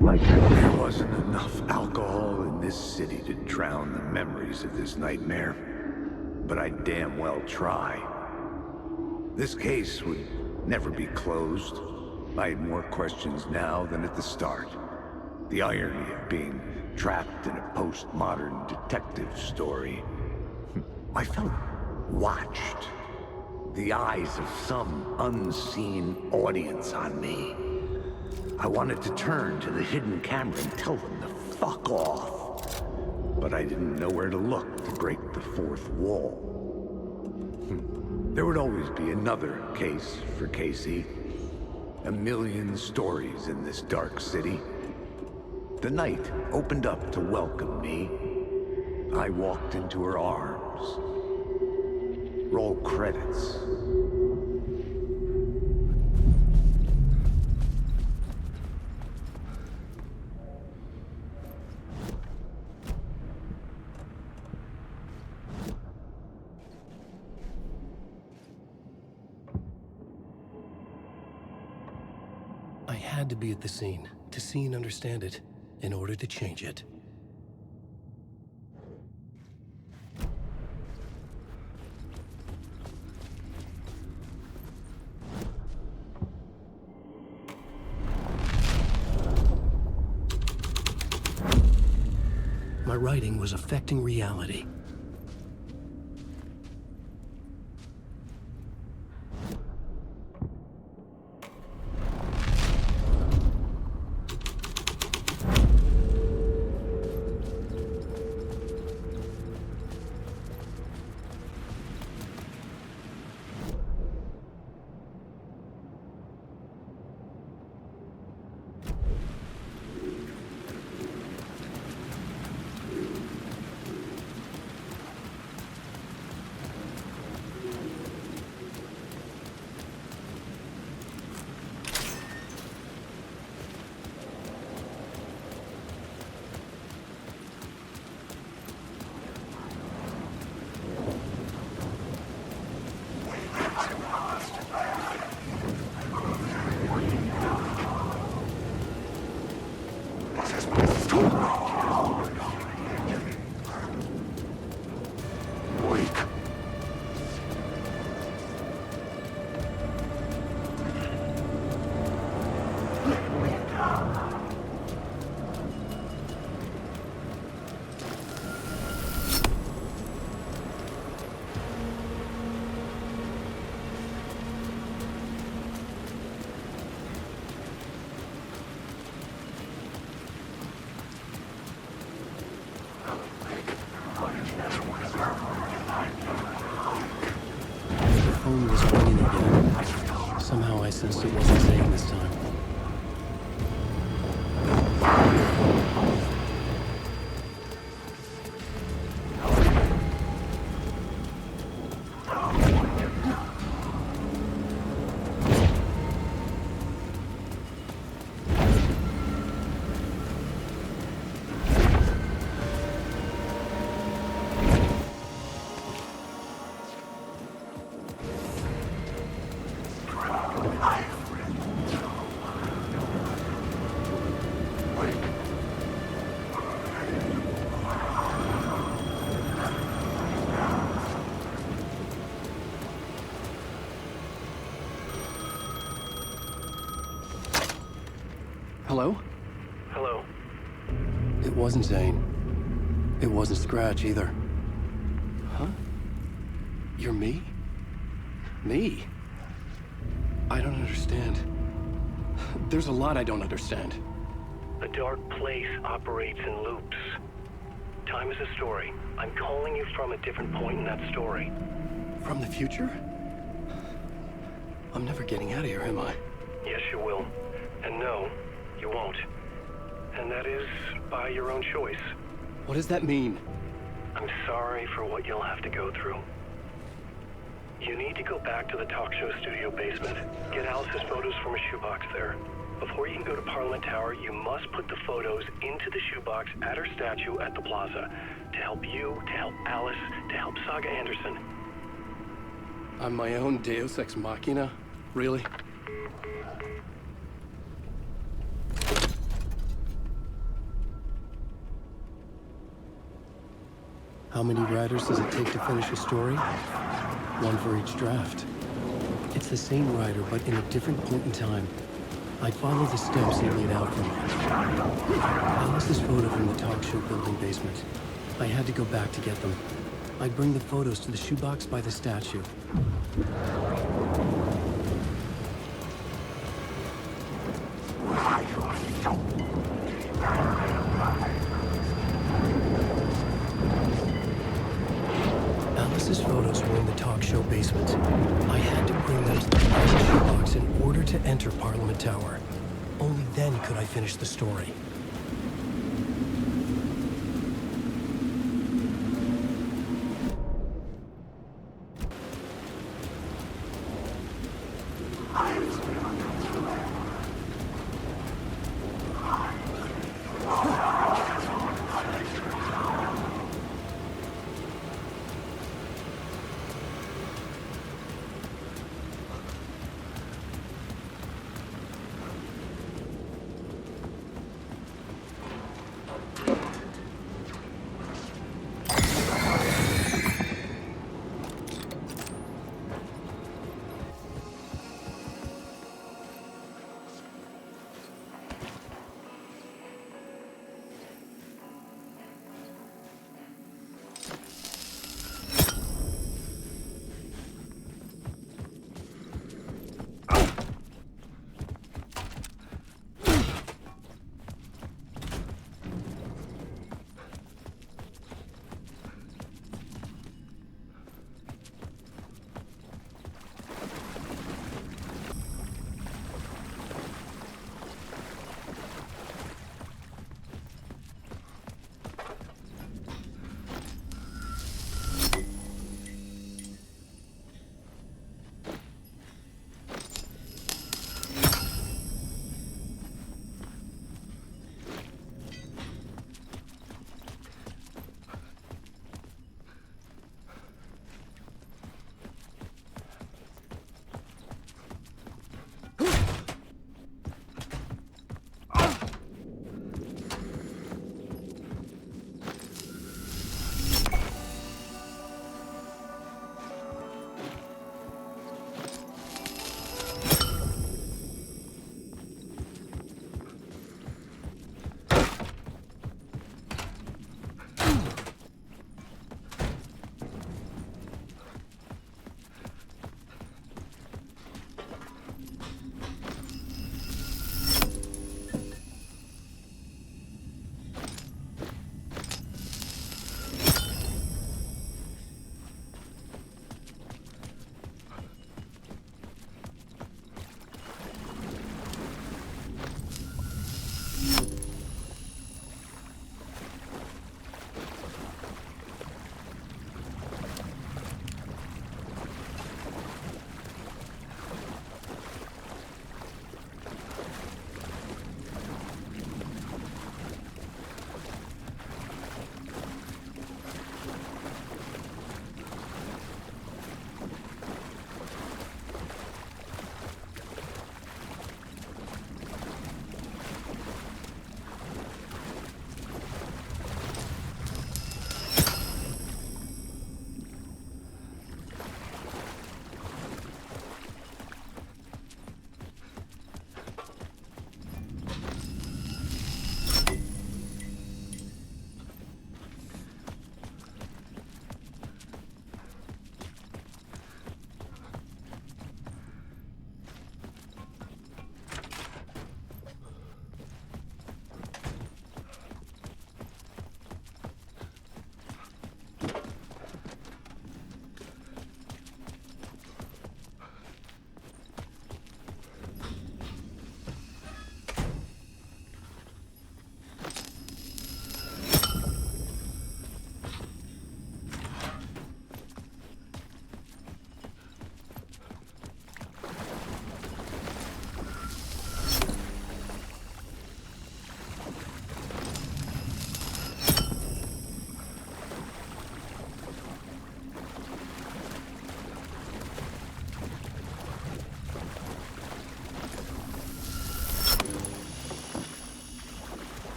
Like there wasn't enough alcohol in this city to drown the memories of this nightmare. But I'd damn well try. This case would never be closed. I had more questions now than at the start. The irony of being trapped in a postmodern detective story. I felt watched. The eyes of some unseen audience on me. I wanted to turn to the hidden camera and tell them to fuck off. But I didn't know where to look to break the fourth wall. There would always be another case for Casey. A million stories in this dark city. The night opened up to welcome me. I walked into her arms. Roll credits. I had to be at the scene, to see and understand it, in order to change it. My writing was affecting reality. The phone was ringing again. Somehow I sensed it wasn't Zane this time. Hello? Hello. It wasn't Zane. It wasn't Scratch either. Huh? You're me? Me? I don't understand. There's a lot I don't understand. The dark place operates in loops. Time is a story. I'm calling you from a different point in that story. From the future? I'm never getting out of here, am I? Yes, you will. And no, you won't. And that is by your own choice. What does that mean? I'm sorry for what you'll have to go through. You need to go back to the talk show studio basement. Get Alice's photos from a shoebox there. Before you can go to Parliament Tower, you must put the photos into the shoebox at her statue at the plaza. To help you, to help Alice, to help Saga Anderson. I'm my own Deus Ex Machina? Really? How many writers does it take to finish a story? One for each draft. It's the same writer, but in a different point in time. I'd follow the steps he laid out for me. Alice's photo from the talk show building basement. I had to go back to get them. I'd bring the photos to the shoebox by the statue. Alice's photos were in the talk show basement. I had to bring them to the private shoebox in order to enter Parliament Tower. Only then could I finish the story.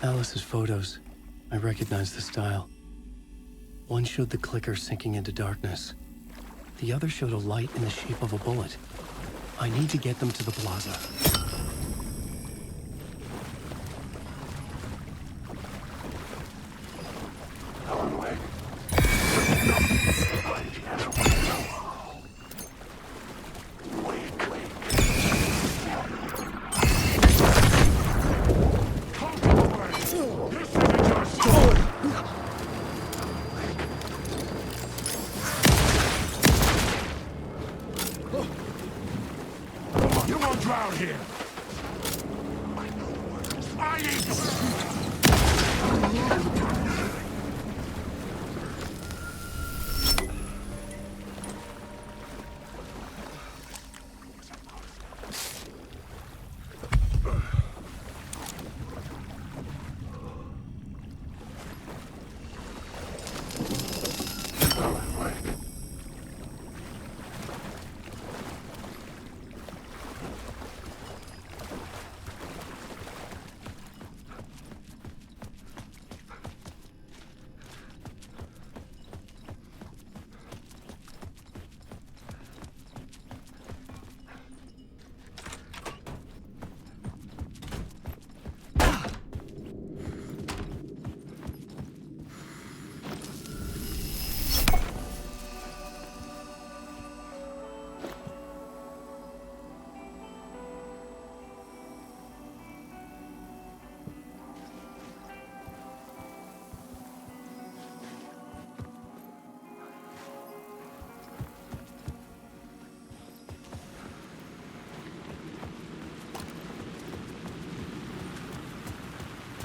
Alice's photos. I recognize the style. One showed the clicker sinking into darkness. The other showed a light in the shape of a bullet. I need to get them to the plaza. You won't drown here! I need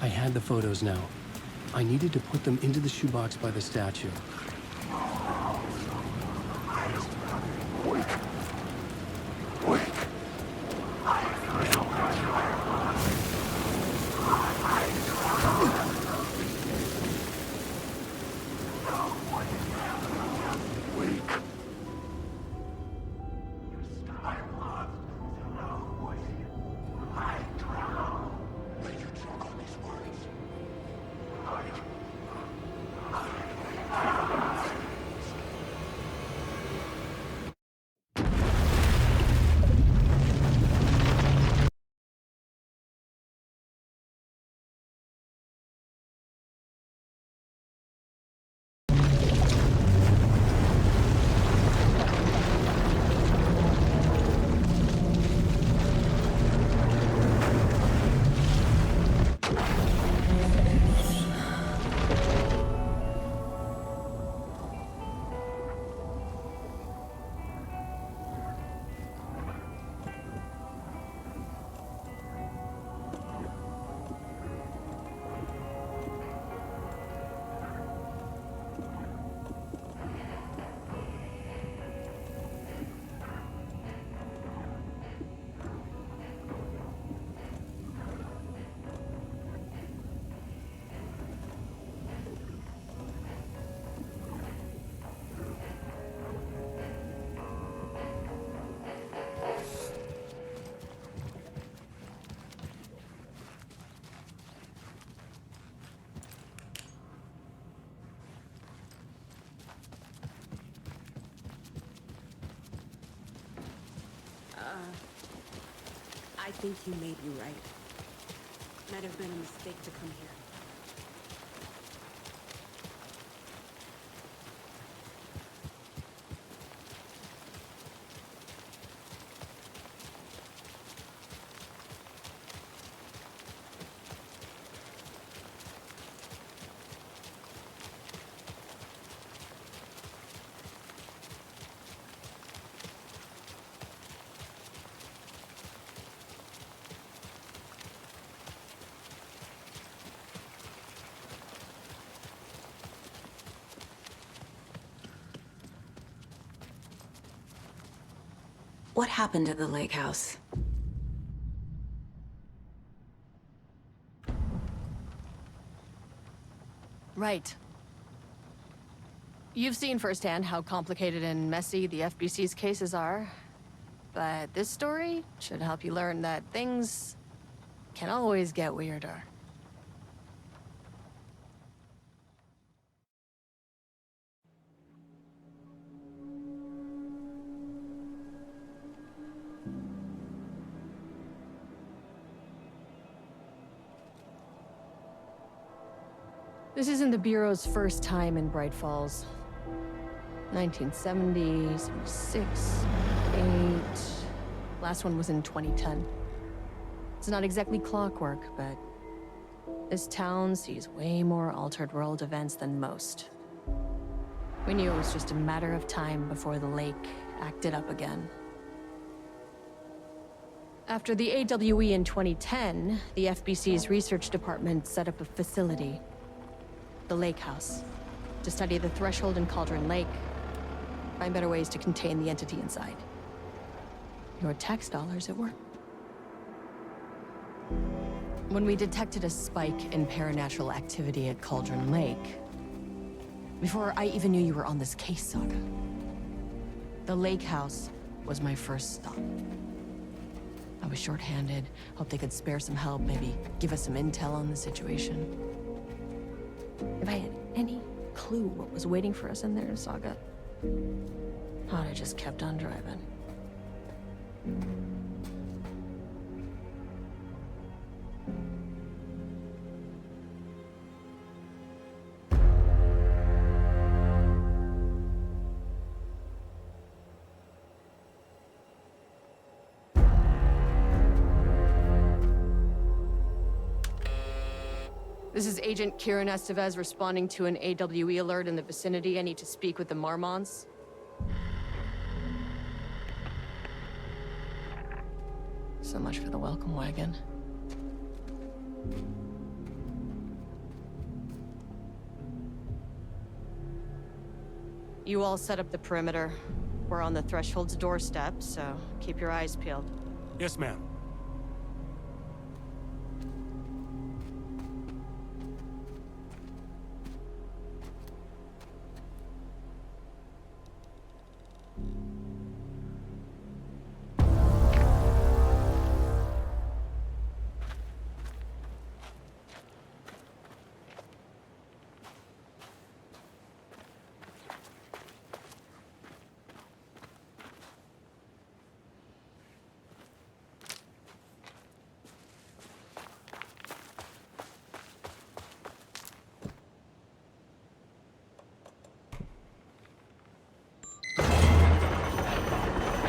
I had the photos now. I needed to put them into the shoebox by the statue. I think you may be right. Might have been a mistake to come here. What happened at the lake house? Right. You've seen firsthand how complicated and messy the FBC's cases are. But this story should help you learn that things can always get weirder. This isn't the Bureau's first time in Bright Falls. 1970, 76, 8. Last one was in 2010. It's not exactly clockwork, but this town sees way more altered world events than most. We knew it was just a matter of time before the lake acted up again. After the AWE in 2010, the FBC's research department set up a facility, the Lake House, to study the threshold in Cauldron Lake, find better ways to contain the entity inside. Your tax dollars at work. When we detected a spike in paranatural activity at Cauldron Lake, before I even knew you were on this case, Saga, the Lake House was my first stop. I was short-handed, hoped they could spare some help, maybe give us some intel on the situation. If I had any clue what was waiting for us in there, Saga, I'd have just kept on driving. This is Agent Kieran Estevez responding to an AWE alert in the vicinity. I need to speak with the Marmonts. So much for the welcome wagon. You all set up the perimeter. We're on the Threshold's doorstep, so keep your eyes peeled. Yes, ma'am.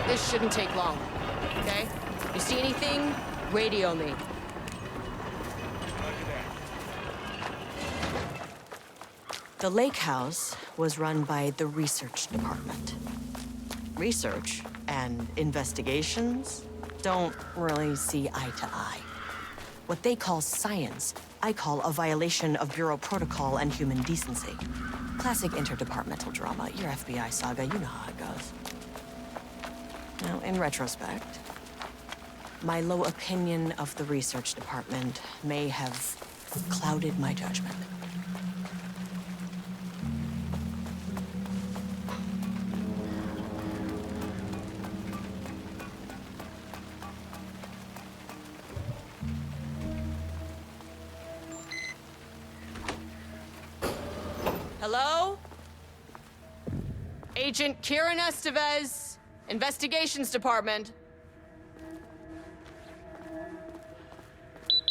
This shouldn't take long, okay? You see anything, radio me. The Lake House was run by the research department. Research and investigations don't really see eye to eye. What they call science, I call a violation of Bureau protocol and human decency. Classic interdepartmental drama. You're FBI, Saga, you know how it goes. Now, in retrospect, my low opinion of the research department may have clouded my judgment. Hello? Agent Kieran Estevez. Investigations Department.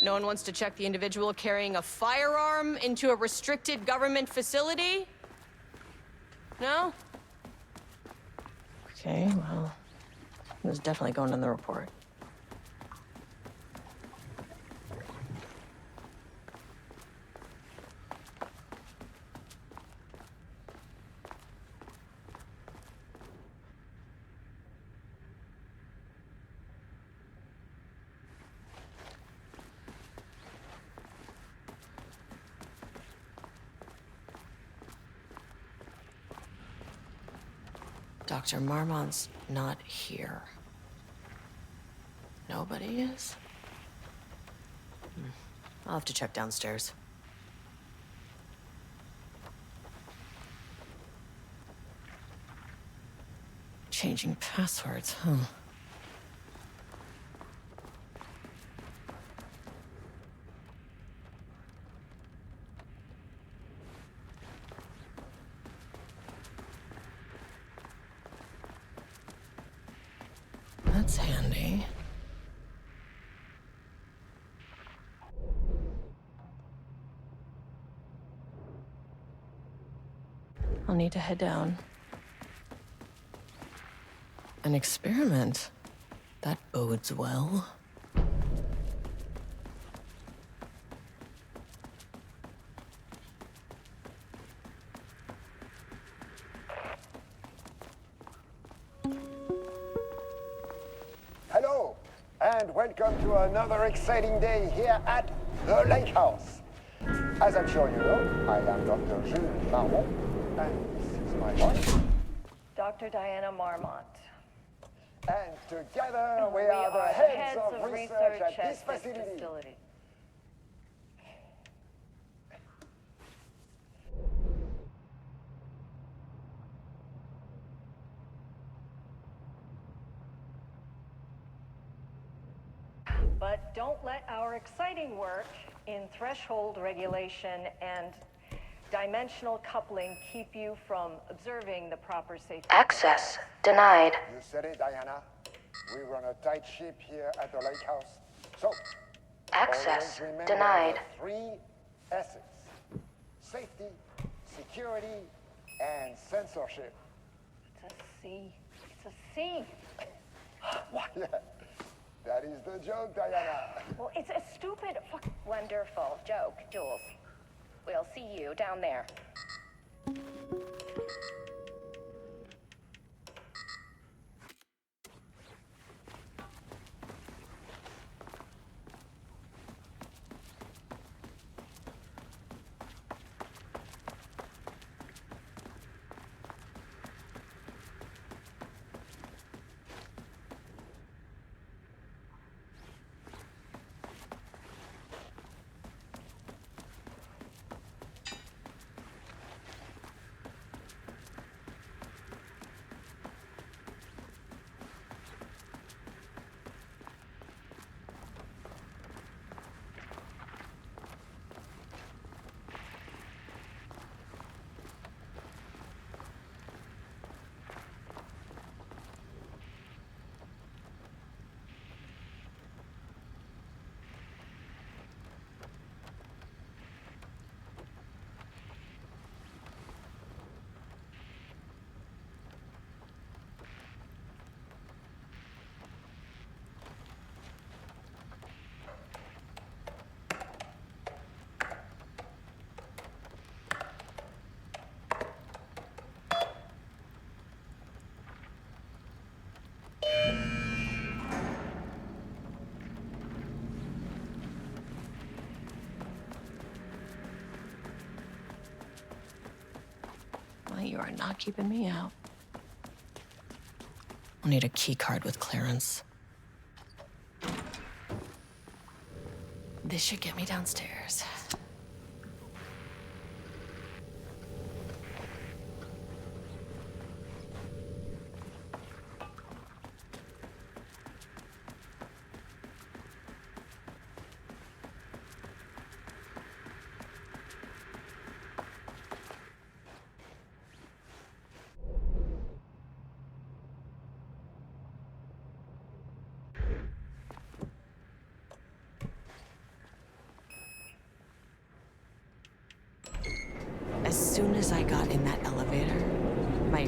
No one wants to check the individual carrying a firearm into a restricted government facility? No? Okay, well, it was definitely going in the report. Dr. Marmont's not here. Nobody is? I'll have to check downstairs. Changing passwords, huh? That's handy. I'll need to head down. An experiment? That bodes well. Hello, and welcome to another exciting day here at the Lake House. As I'm sure you know, I am Dr. Jules Marmont, and this is my wife. Dr. Diana Marmont. And together we are the heads of research at this facility. But don't let our exciting work in threshold regulation and dimensional coupling keep you from observing the proper safety. Access denied. You said it, Diana. We run a tight ship here at the Lake House. So, Access always remember denied. the 3 S's. Safety, security, and censorship. It's a C. It's a C. What? Yeah, that is the joke, Diana. Well, it's a stupid fuck. Wonderful joke, Jules. We'll see you down there. You are not keeping me out. I'll need a key card with clearance. This should get me downstairs. As soon as I got in that elevator, my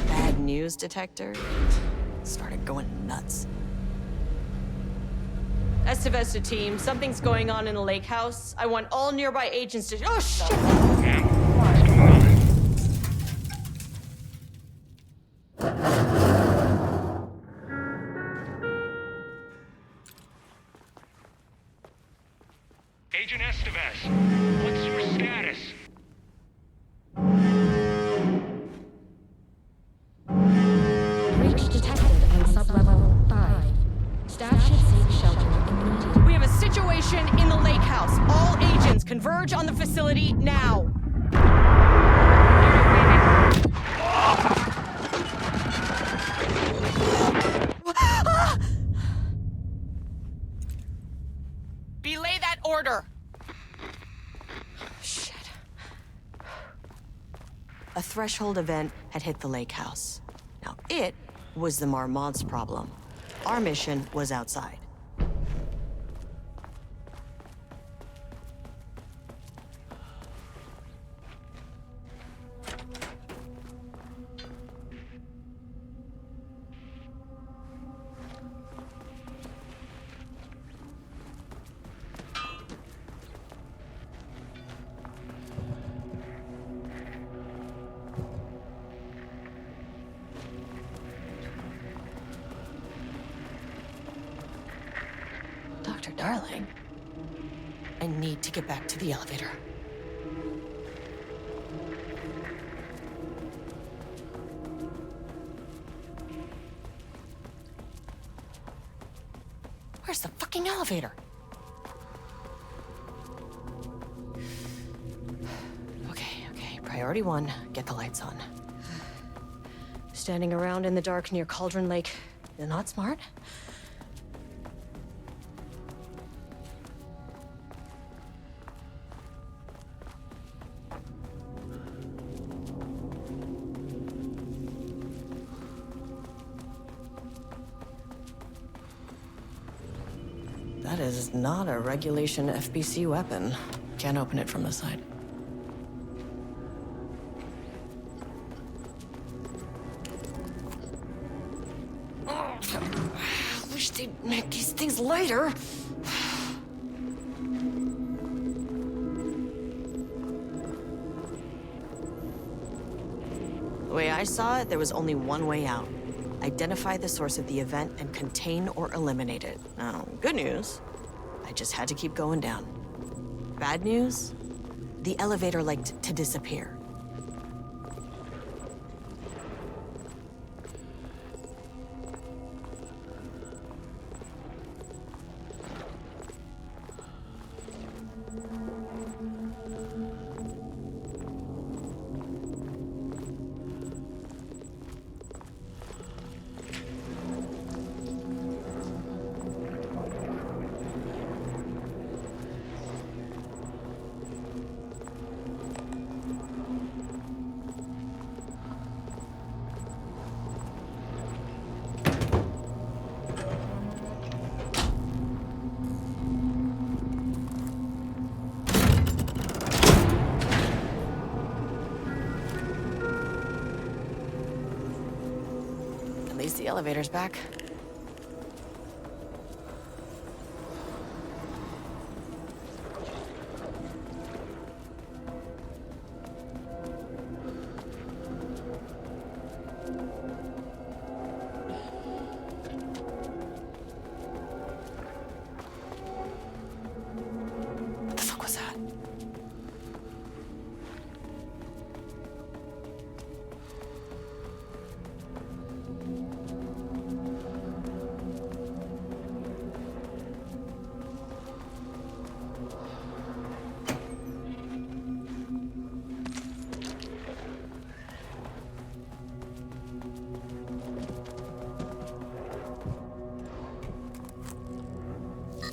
bad news detector started going nuts. Estevesta team, something's going on in the lake house. I want all nearby agents to— oh, shit! What's going on? Agent Estevez, what's your status? Breach detected on sublevel 5. Staff should seek shelter immediately. We have a situation in the lake house. All agents converge on the facility now. Belay that order. Shit. A threshold event had hit the lake house. Now, it was the Marmont's problem. Our mission was outside. Darling, I need to get back to the elevator. Where's the fucking elevator? Okay. Priority 1, get the lights on. Standing around in the dark near Cauldron Lake, you're not smart. That is not a regulation FBC weapon. Can't open it from the side. Oh, I wish they'd make these things lighter. The way I saw it, there was only one way out. Identify the source of the event and contain or eliminate it. Now, good news, I just had to keep going down. Bad news, the elevator liked to disappear. At least the elevator's back. What the fuck was that?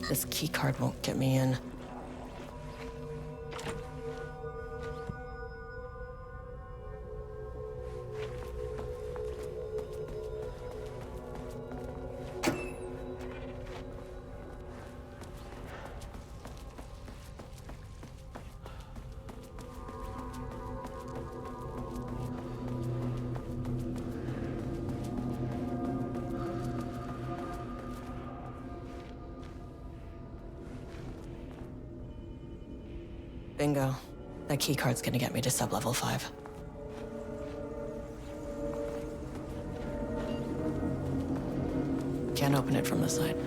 This keycard won't get me in. Bingo. That keycard's gonna get me to sub-level 5. Can't open it from the side.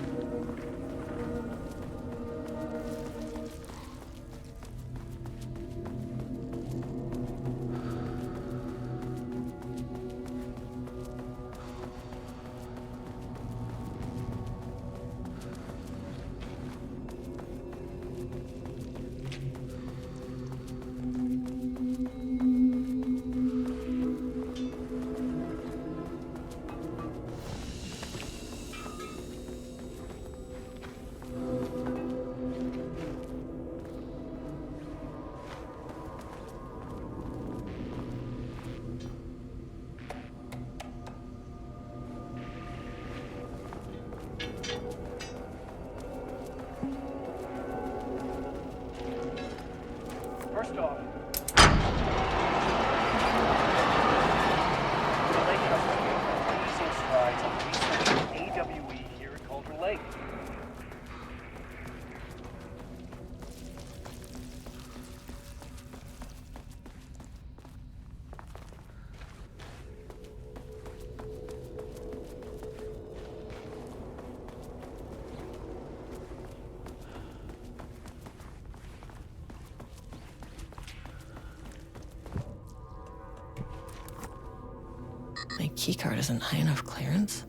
Keycard isn't high enough clearance.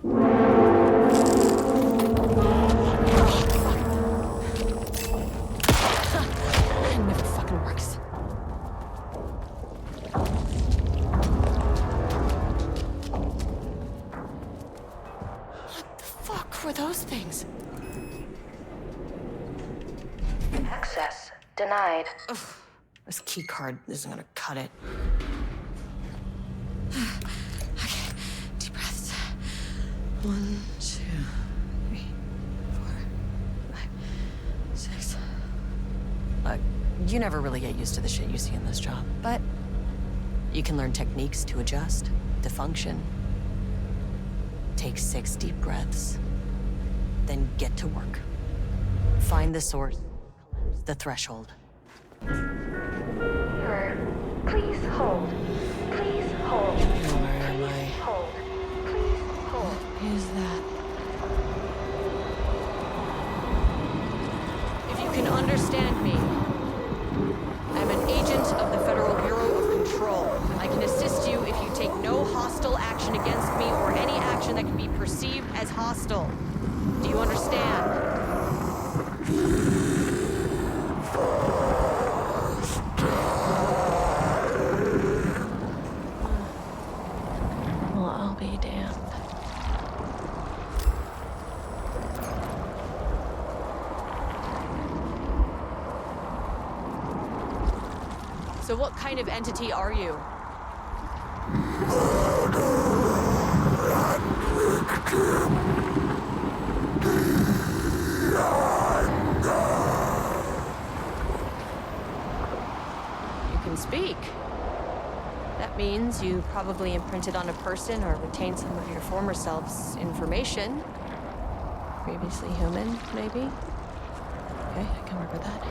It never fucking works. What the fuck were those things? Access denied. Ugh, this keycard isn't gonna cut it. Okay, deep breaths. 1, 2, 3, 4, 5, 6. You never really get used to the shit you see in this job, but you can learn techniques to adjust, to function. Take 6 deep breaths, then get to work. Find the source, the threshold. Please hold. Please hold. Where am I? Hold. Please hold. What is that? If you can understand me, I'm an agent of the Federal Bureau of Control. I can assist you if you take no hostile action against me or any action that can be perceived as hostile. Do you understand? Well, I'll be damned. So what kind of entity are you? You can speak. That means you probably imprinted on a person or retained some of your former self's information. Previously human, maybe? Okay, I can work with that.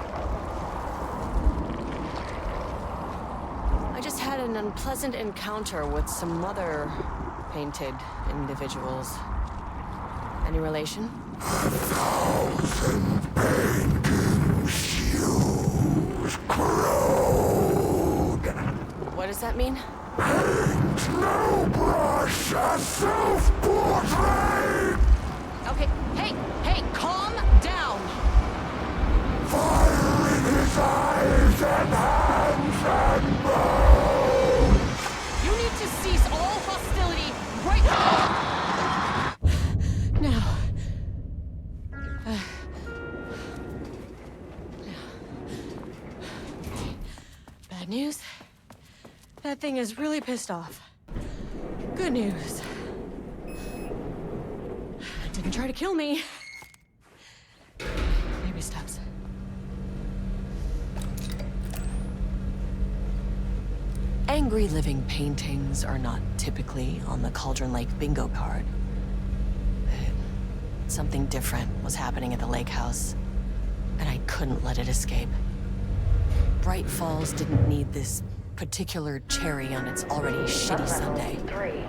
I just had an unpleasant encounter with some other painted individuals. Any relation? 1,000 painting shoes crowed. What does that mean? Paint no brush, a self-portrait. Okay, hey, calm down! Fire in his eyes and hands and bones. You need to cease all hostility right now. Bad news. That thing is really pissed off. Good news. It didn't try to kill me. Baby steps. Angry living paintings are not typically on the Cauldron Lake bingo card. But something different was happening at the lake house, and I couldn't let it escape. Bright Falls didn't need this particular cherry on its already shitty Sunday. 3.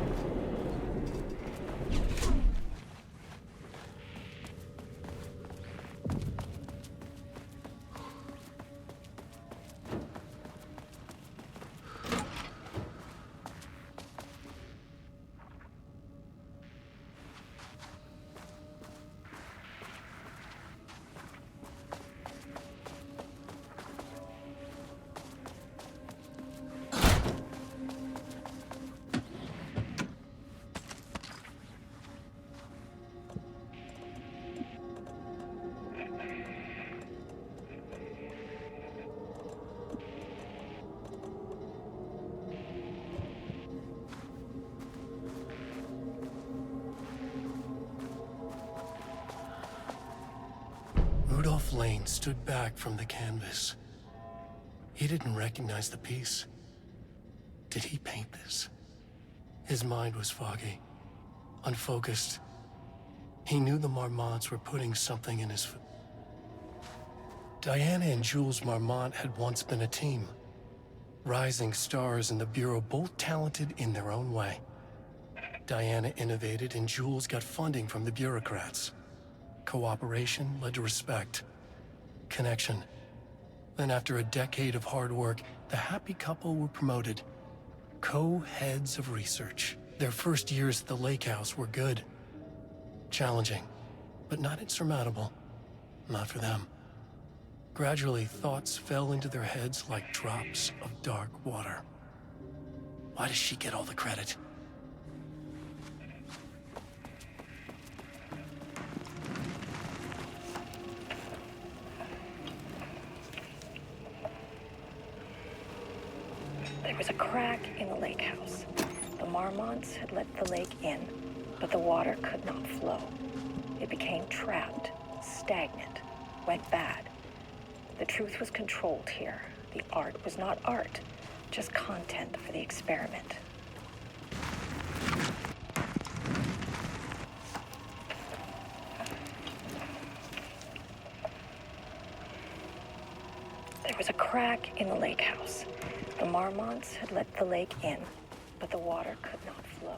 Rudolph Lane stood back from the canvas. He didn't recognize the piece. Did he paint this? His mind was foggy, unfocused. He knew the Marmonts were putting something in his foot. Diana and Jules Marmont had once been a team. Rising stars in the Bureau, both talented in their own way. Diana innovated and Jules got funding from the bureaucrats. Cooperation led to respect, connection. Then after a decade of hard work, the happy couple were promoted. Co-heads of research. Their first years at the lake house were good. Challenging, but not insurmountable. Not for them. Gradually, thoughts fell into their heads like drops of dark water. Why does she get all the credit? There was a crack in the lake house. The Marmonts had let the lake in, but the water could not flow. It became trapped, stagnant, went bad. The truth was controlled here. The art was not art, just content for the experiment. There was a crack in the lake house. The Marmonts had let the lake in, but the water could not flow.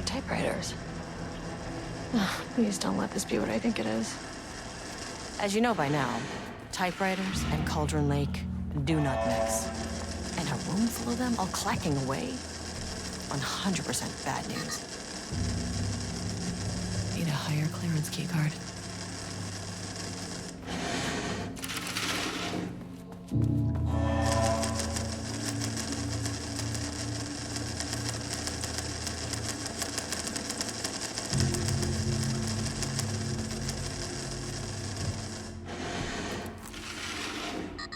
Typewriters. Please don't let this be what I think it is. As you know by now, typewriters and Cauldron Lake do not mix. And a room full of them all clacking away? 100% bad news. Need a higher clearance keycard.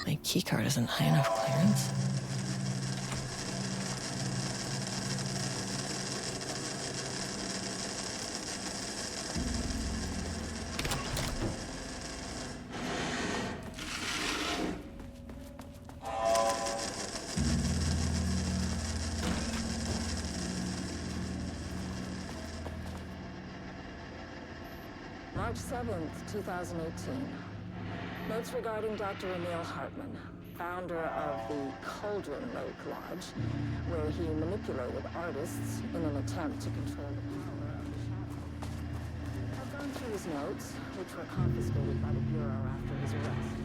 My keycard isn't high enough clearance. March 7th, 2018. Notes regarding Dr. Emil Hartman, founder of the Cauldron Lake Lodge, where he manipulated artists in an attempt to control the power of the shadow. I've gone through his notes, which were confiscated by the Bureau after his arrest.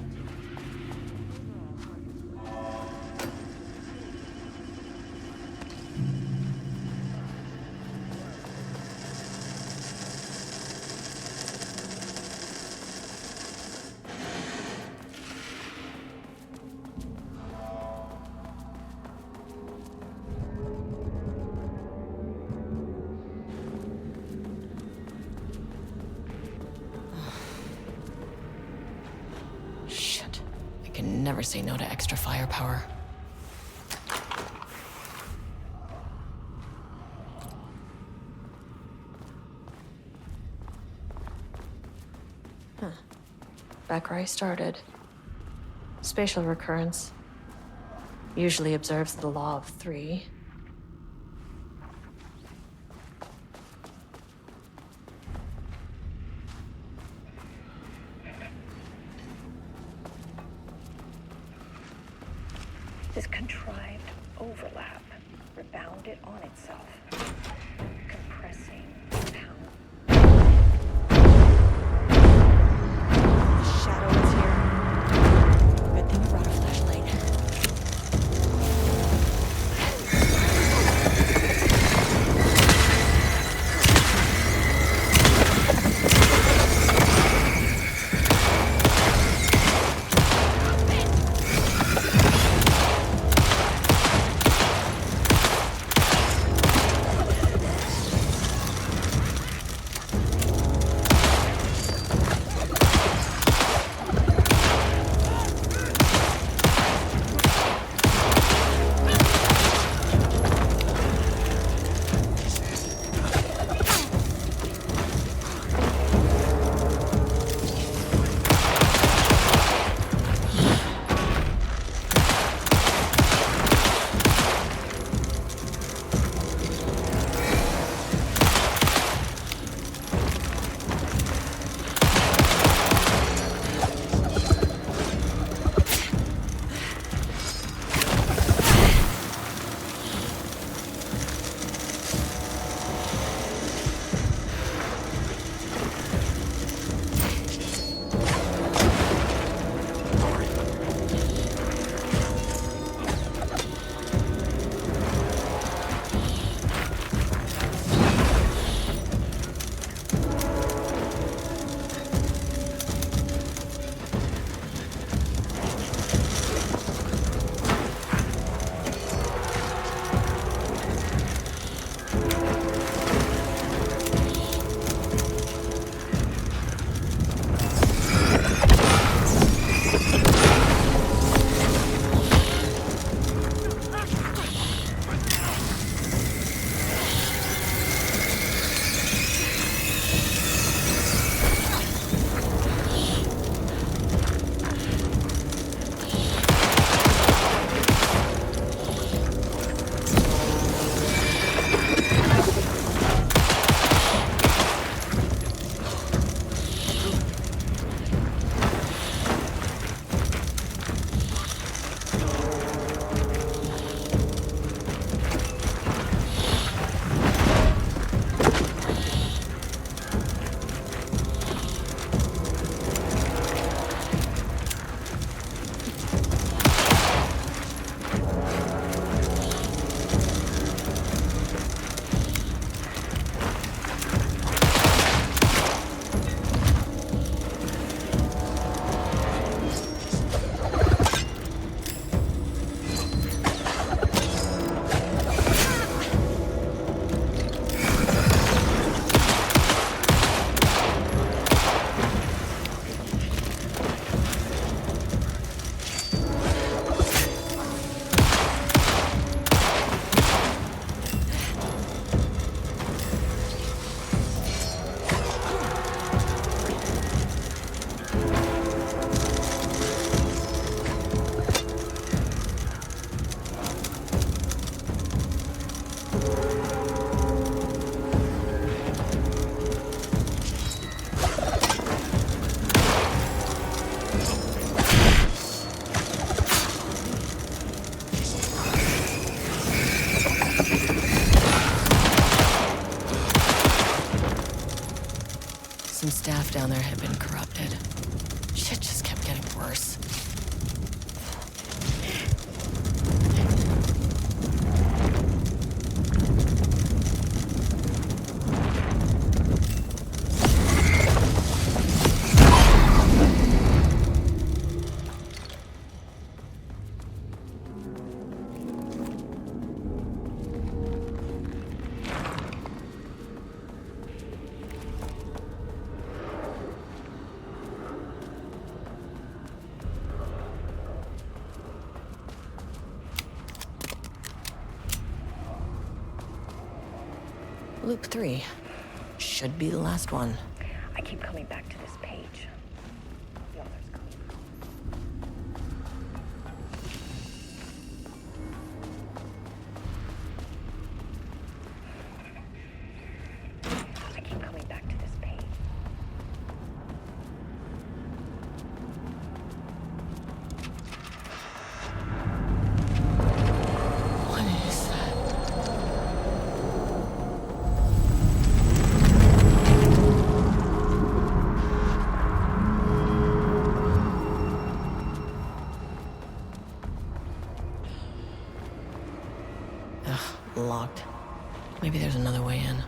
Never say no to extra firepower. Back where I started. Spatial recurrence. Usually observes the law of 3. This contrived overlap rebounded on itself, compressing, pounding. The shadow is here. Good thing we brought a flashlight. some staff down there had been corrupted. Shit just kept getting worse. Loop 3. Should be the last one. I keep coming back to this page. The author's coming. I keep coming back to this page. What is that? Locked. Maybe there's another way in.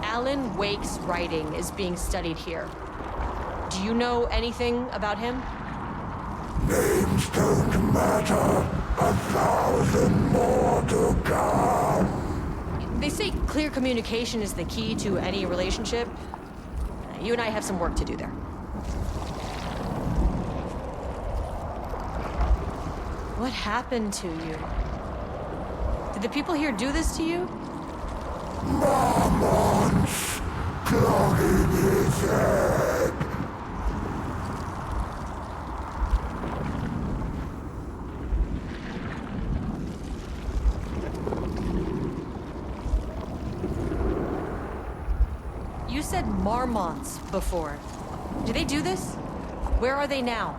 Alan Wake's writing is being studied here. Do you know anything about him? Names don't matter. 1,000 more to come. They say clear communication is the key to any relationship. You and I have some work to do there. What happened to you? Did the people here do this to you? Mormons clogging his head. said Marmonts before. Do they do this? Where are they now?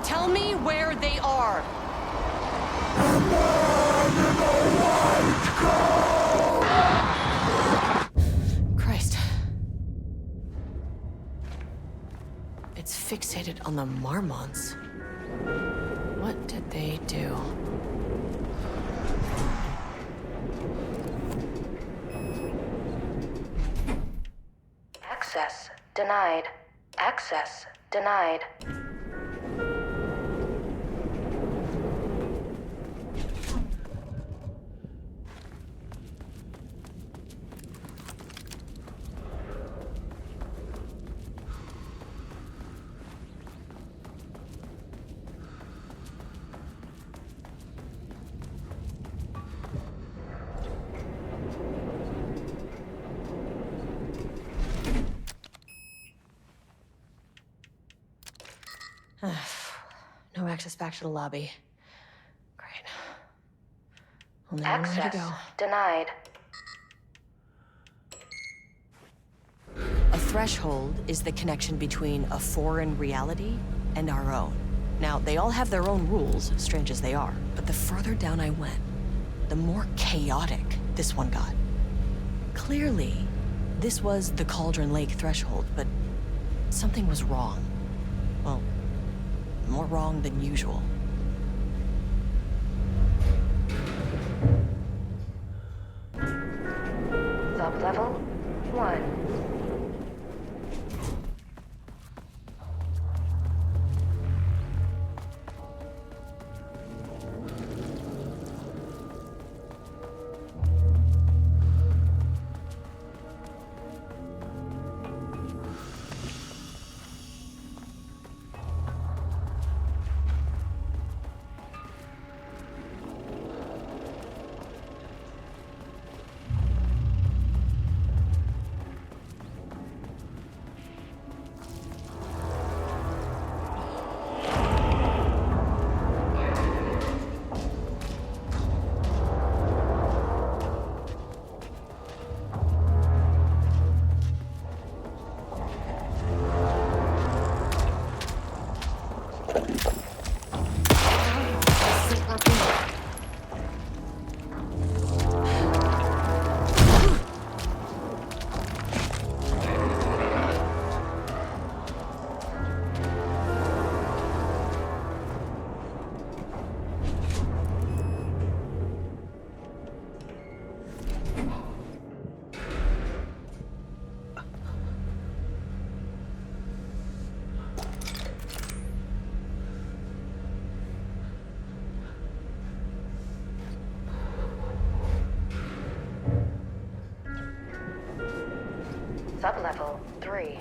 Tell me where they are. Christ. It's fixated on the Marmonts. What did they do? Access denied. Access denied. No access back to the lobby. Great. Only one way to Access go. denied. A threshold is the connection between a foreign reality and our own. Now, they all have their own rules, strange as they are, but the further down I went, the more chaotic this one got. Clearly, this was the Cauldron Lake threshold, but something was wrong. Well, more wrong than usual. Sublevel 1. Sublevel 3.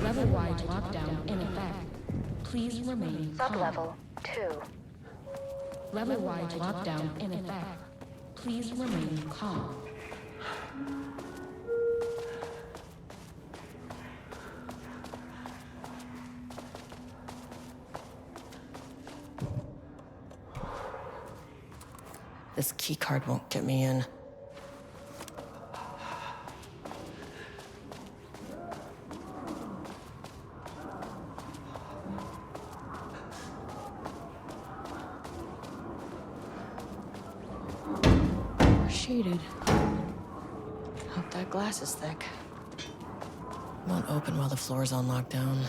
Level-wide lockdown in effect. Please remain calm. Sublevel 2. Level-wide lockdown in effect. Please remain calm. This keycard won't get me in. cheated. Hope that glass is thick. Won't open while the floor's on lockdown.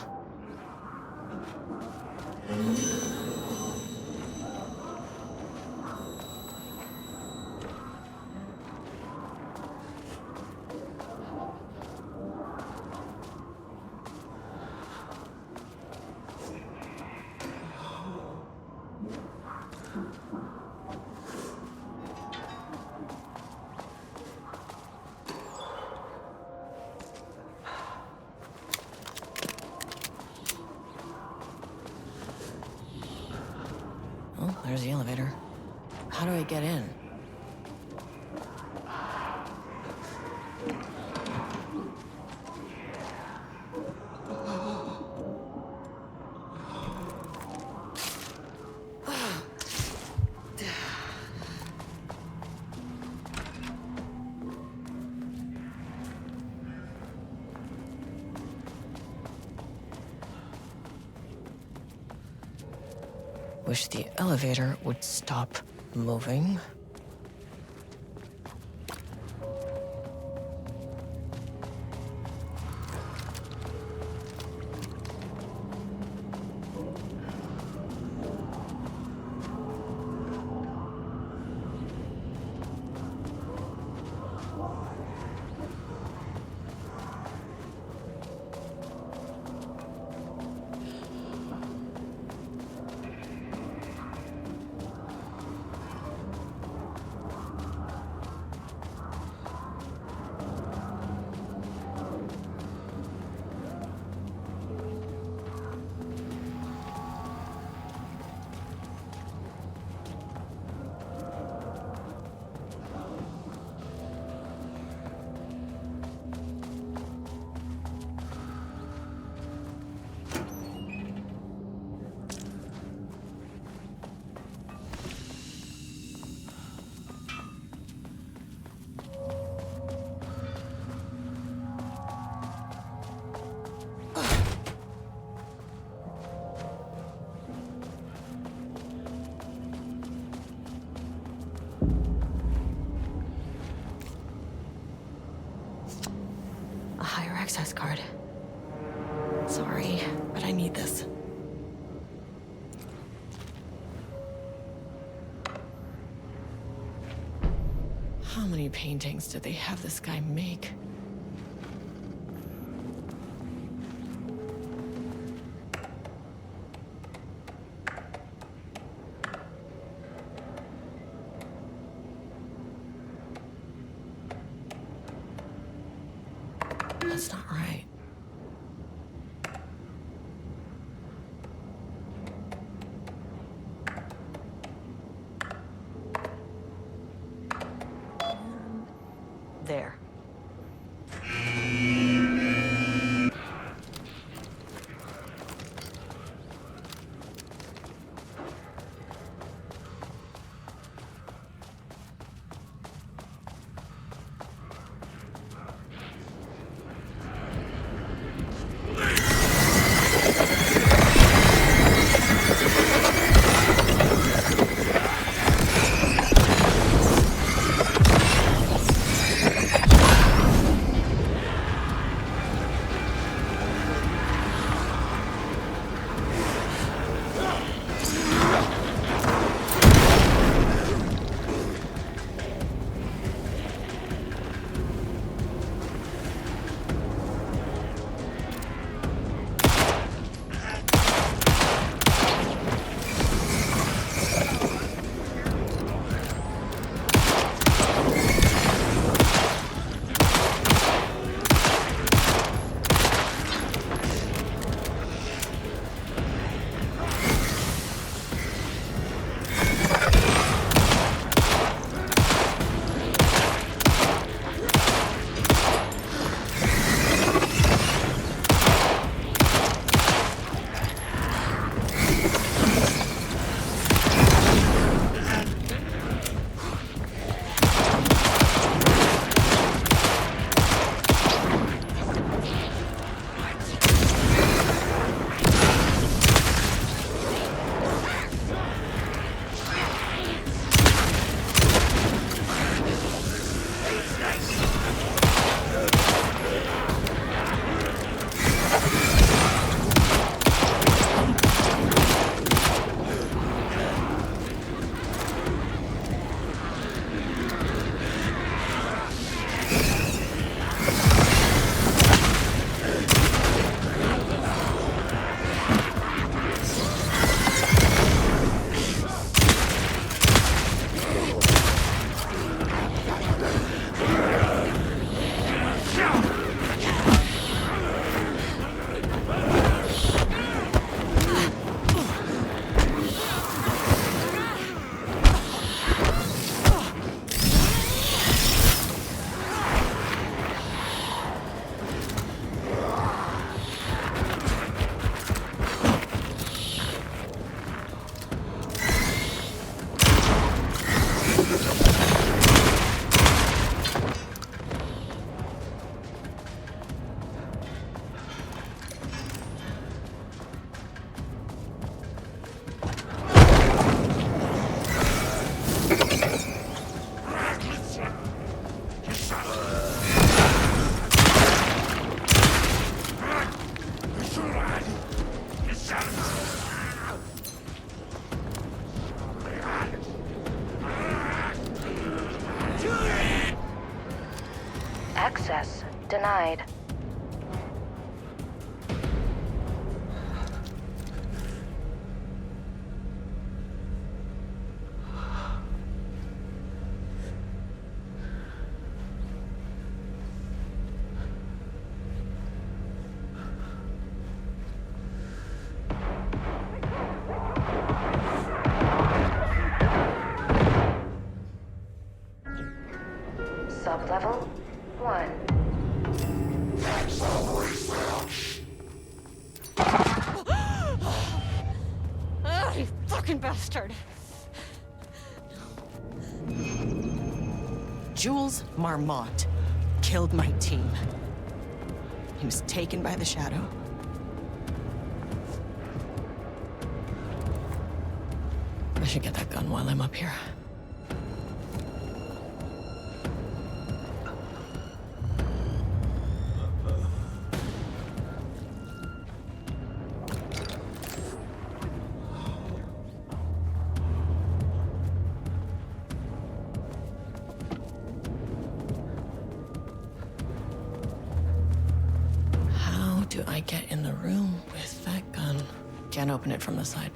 Oh, there's the elevator. How do I get in? Wish the elevator would stop moving. A higher access card. Sorry, but I need this. How many paintings did they have this guy make? That's not right. There. inside. Sublevel 1. Ah, you fucking bastard! Jules Marmont killed my team. He was taken by the Shadow. I should get that gun while I'm up here. How do I get in the room with that gun? Can't open it from the side.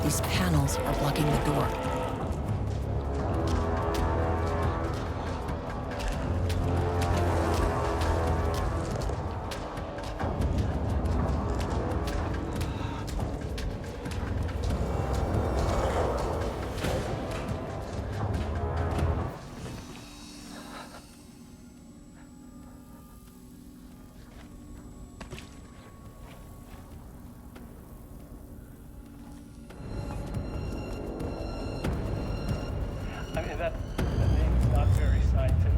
These panels are blocking the door. I mean, that name's not very scientific.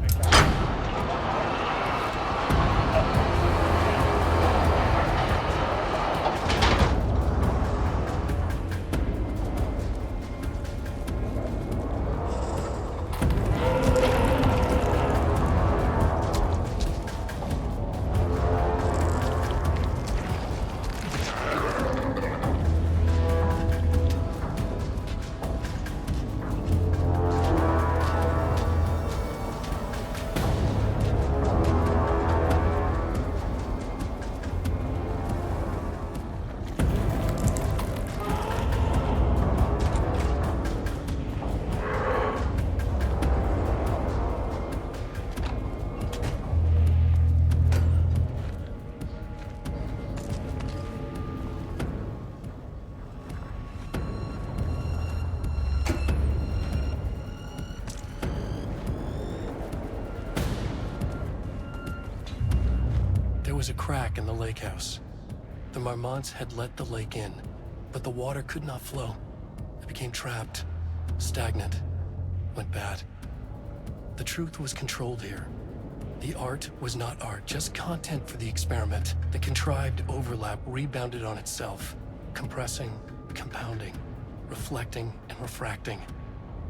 There was a crack in the lake house. The Marmonts had let the lake in, but the water could not flow. It became trapped, stagnant, went bad. The truth was controlled here. The art was not art, just content for the experiment. The contrived overlap rebounded on itself, compressing, compounding, reflecting and refracting.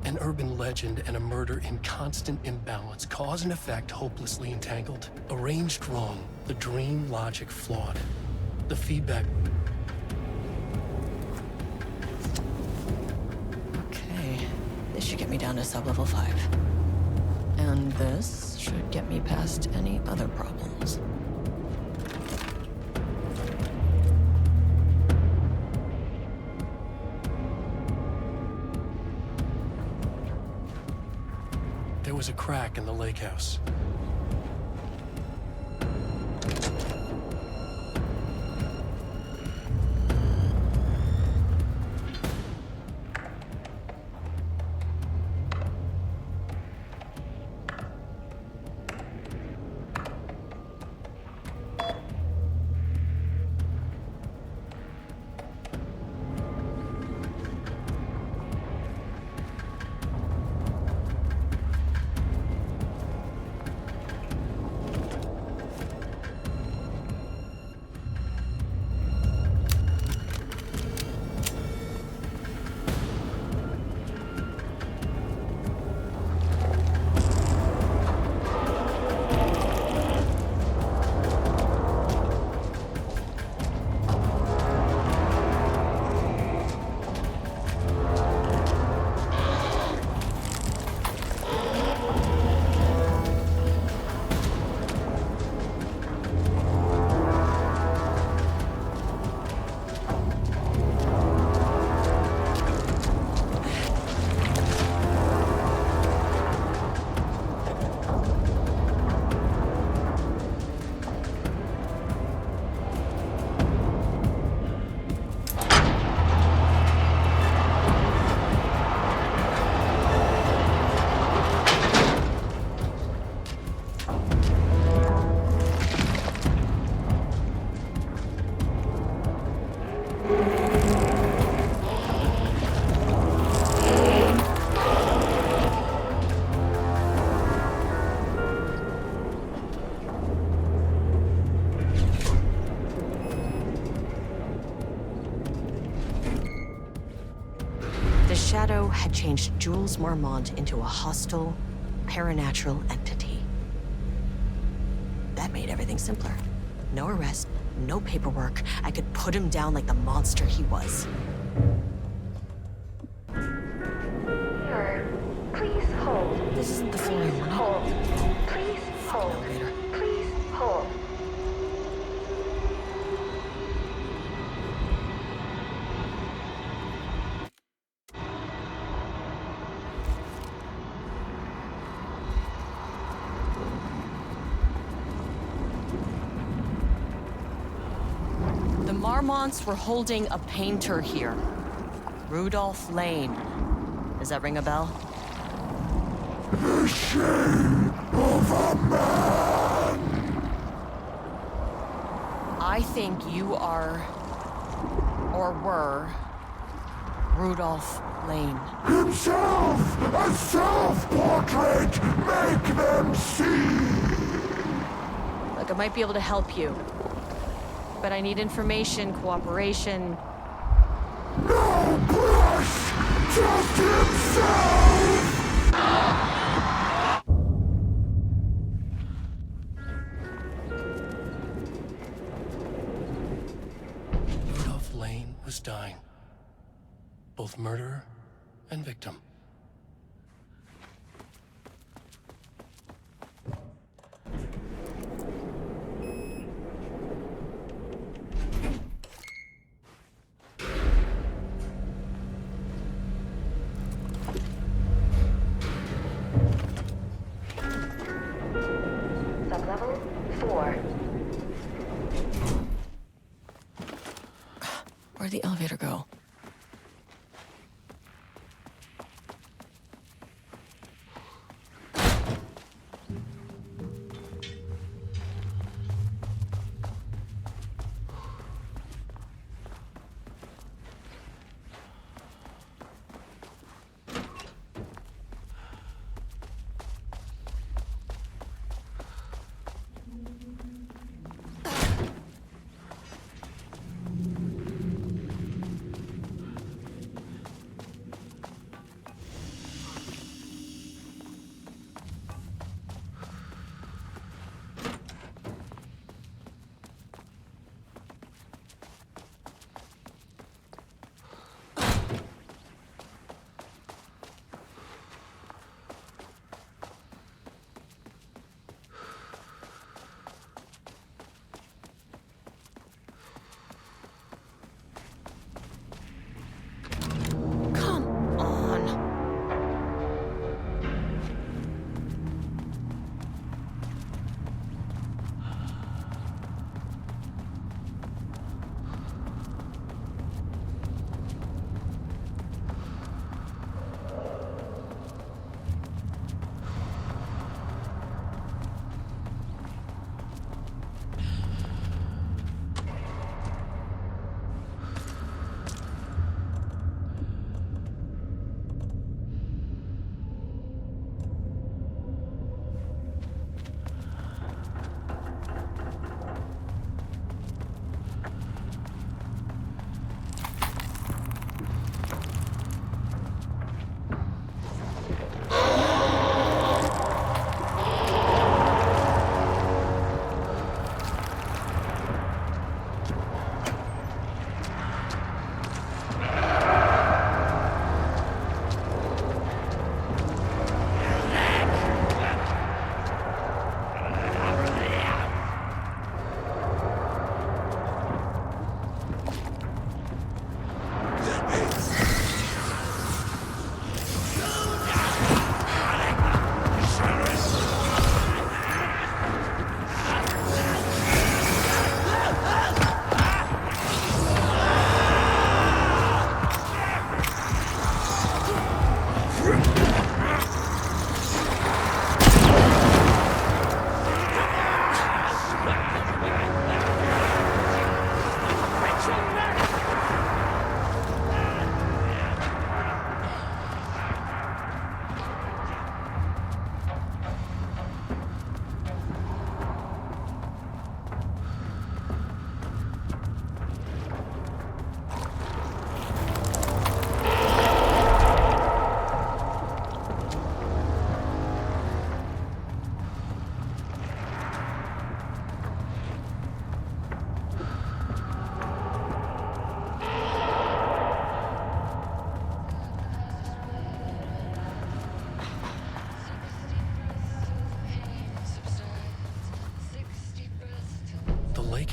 An urban legend and a murder in constant imbalance, cause and effect hopelessly entangled. Arranged wrong, the dream logic flawed. The feedback... Okay, this should get me down to sublevel 5. And this should get me past any other problems. There was a crack in the lake house. had changed Jules Marmont into a hostile, paranatural entity. That made everything simpler. No arrest, no paperwork. I could put him down like the monster he was. Mirror, please hold. This isn't the floor I Please wanted. hold. Please hold. Elevator. Please hold. The Marmonts were holding a painter here. Rudolph Lane. Does that ring a bell? The shame of a man! I think you are, or were, Rudolph Lane. Himself! A self-portrait! Make them see! Look, I might be able to help you. But I need information, cooperation. No brush! Just himself! Rudolph Lane was dying. Both murderer and victim. Sublevel 4. Where'd the elevator go?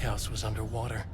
house was underwater.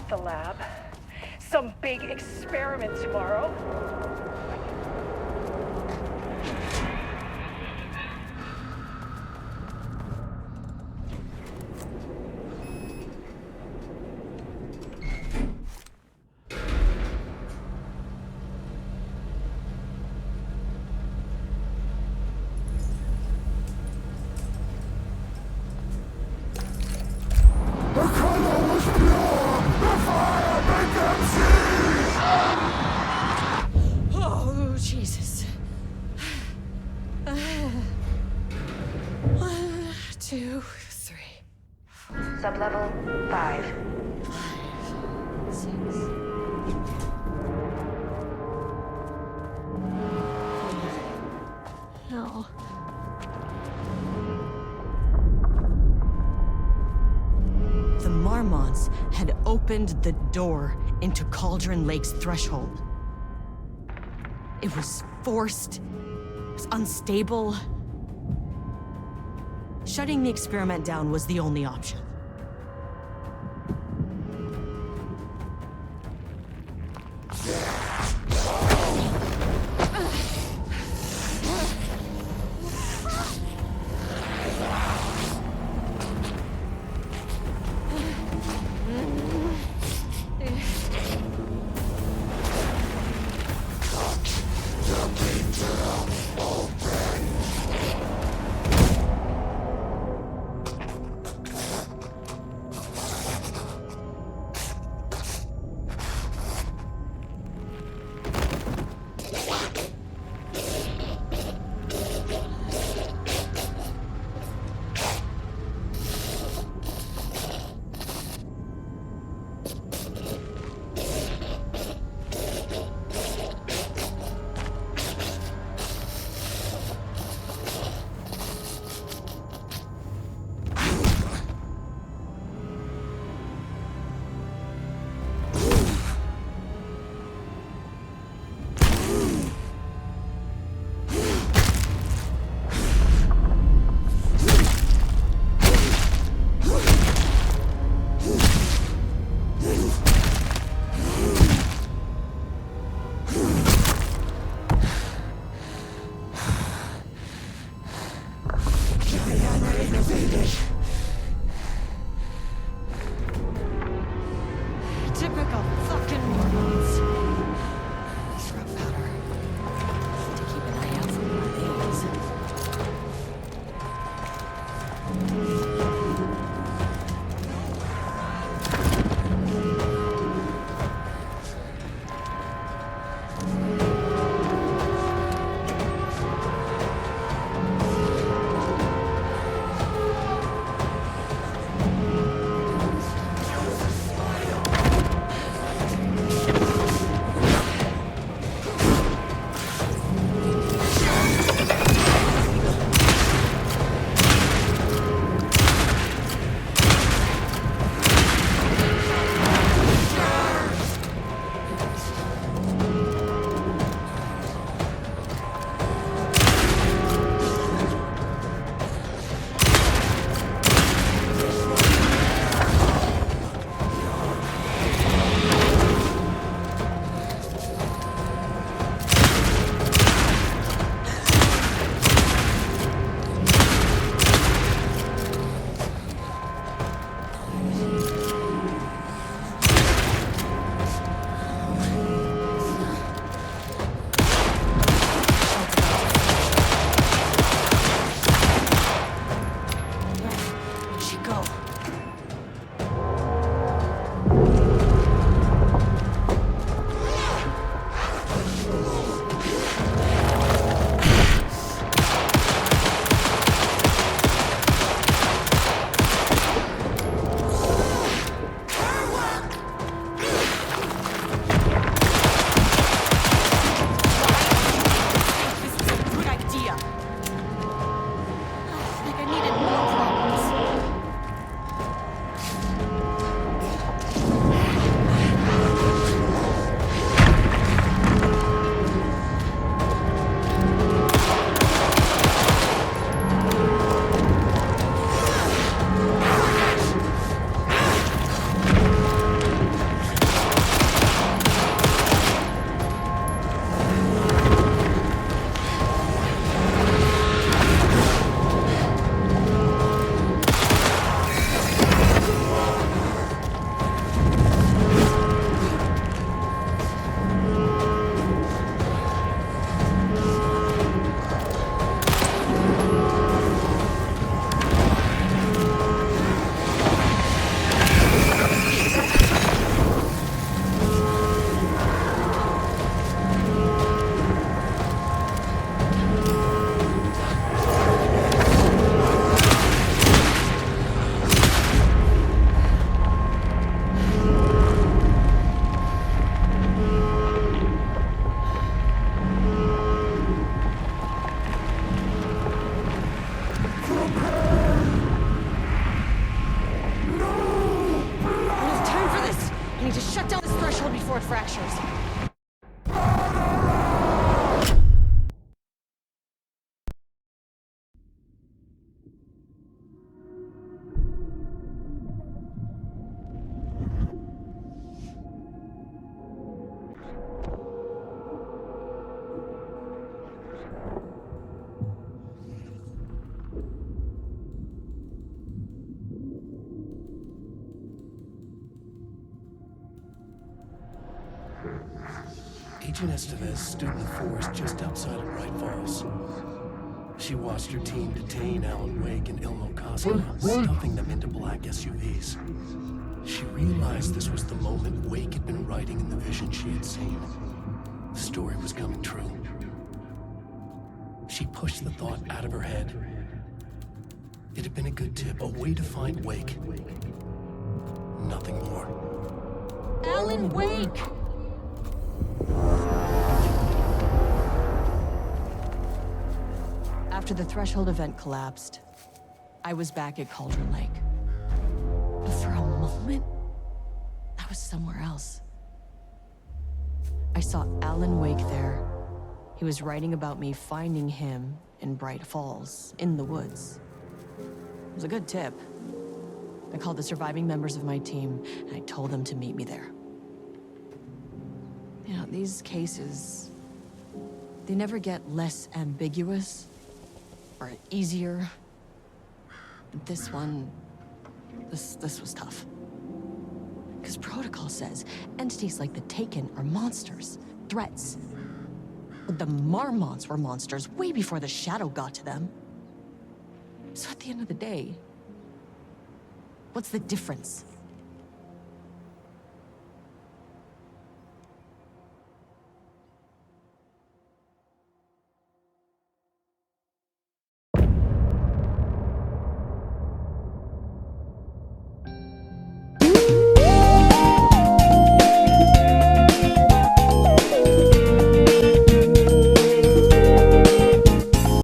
The lab. Some big experiment tomorrow. Oh, Jesus. 1, 2, 3. Sublevel 5. 6. Hell. The Marmonts had opened the door into Cauldron Lake's threshold. It was forced. It was unstable. Shutting the experiment down was the only option. Typical fucking Mormons. Throw powder. To keep an eye out for more of these. threshold before it fractures. Agent Estevez stood in the forest just outside of Bright Falls. She watched her team detain Alan Wake and Ilmo Koska, stuffing them into black SUVs. She realized this was the moment Wake had been writing in the vision she had seen. The story was coming true. She pushed the thought out of her head. It had been a good tip, a way to find Wake. Nothing more. Alan Wake! After the threshold event collapsed, I was back at Cauldron Lake. But for a moment, I was somewhere else. I saw Alan Wake there. He was writing about me finding him in Bright Falls, in the woods. It was a good tip. I called the surviving members of my team, and I told them to meet me there. You know, these cases, they never get less ambiguous or easier. But this one, this was tough. Because protocol says entities like the Taken are monsters, threats. But the Marmonts were monsters way before the Shadow got to them. So at the end of the day, what's the difference?